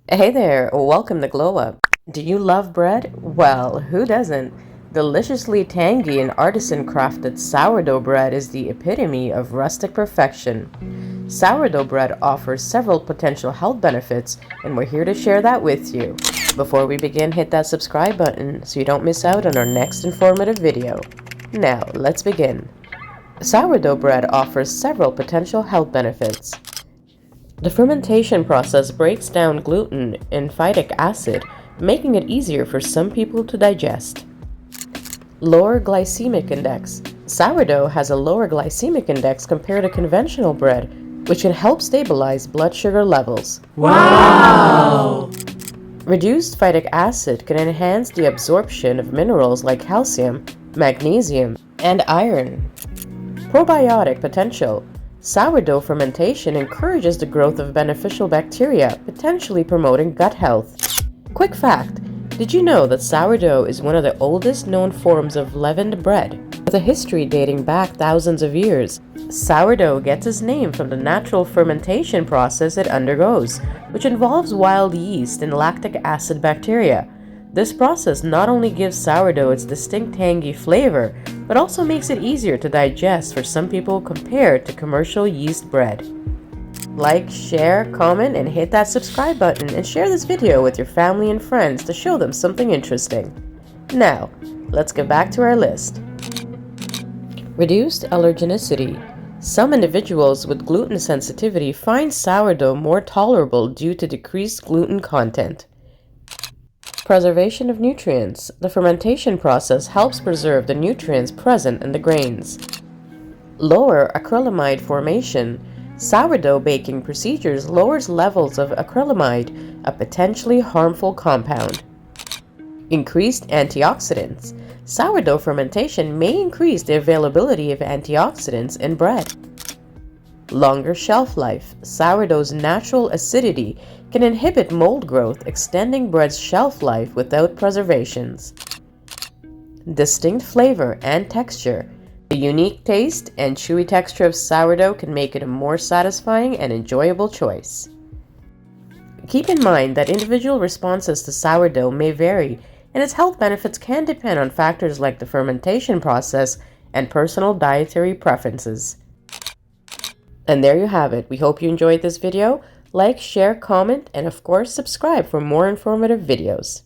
Hey there, welcome to Glow Up. Do you love bread? Well, who doesn't? Deliciously tangy and artisan crafted sourdough bread is the epitome of rustic perfection. Sourdough bread offers several potential health benefits, and we're here to share that with you. Before we begin, hit that subscribe button so you don't miss out on our next informative video. Now, let's begin. Sourdough bread offers several potential health benefits. The fermentation process breaks down gluten and phytic acid, making it easier for some people to digest. Lower glycemic index. Sourdough has a lower glycemic index compared to conventional bread, which can help stabilize blood sugar levels. Wow! Reduced phytic acid can enhance the absorption of minerals like calcium, magnesium, and iron. Probiotic potential. Sourdough fermentation encourages the growth of beneficial bacteria, potentially promoting gut health. Quick fact, did you know that sourdough is one of the oldest known forms of leavened bread, with a history dating back thousands of years? Sourdough gets its name from the natural fermentation process it undergoes, which involves wild yeast and lactic acid bacteria. This process not only gives sourdough its distinct tangy flavor, but also makes it easier to digest for some people compared to commercial yeast bread. Like, share, comment, and hit that subscribe button, and share this video with your family and friends to show them something interesting. Now, let's get back to our list. Reduced allergenicity. Some individuals with gluten sensitivity find sourdough more tolerable due to decreased gluten content. Preservation of nutrients. The fermentation process helps preserve the nutrients present in the grains. Lower acrylamide formation. Sourdough baking procedures lowers levels of acrylamide, a potentially harmful compound. Increased antioxidants. Sourdough fermentation may increase the availability of antioxidants in bread. Longer shelf life. Sourdough's natural acidity can inhibit mold growth, extending bread's shelf life without preservations. Distinct flavor and texture. The unique taste and chewy texture of sourdough can make it a more satisfying and enjoyable choice. Keep in mind that individual responses to sourdough may vary, and its health benefits can depend on factors like the fermentation process and personal dietary preferences. And there you have it. We hope you enjoyed this video. Like, share, comment, and of course subscribe for more informative videos.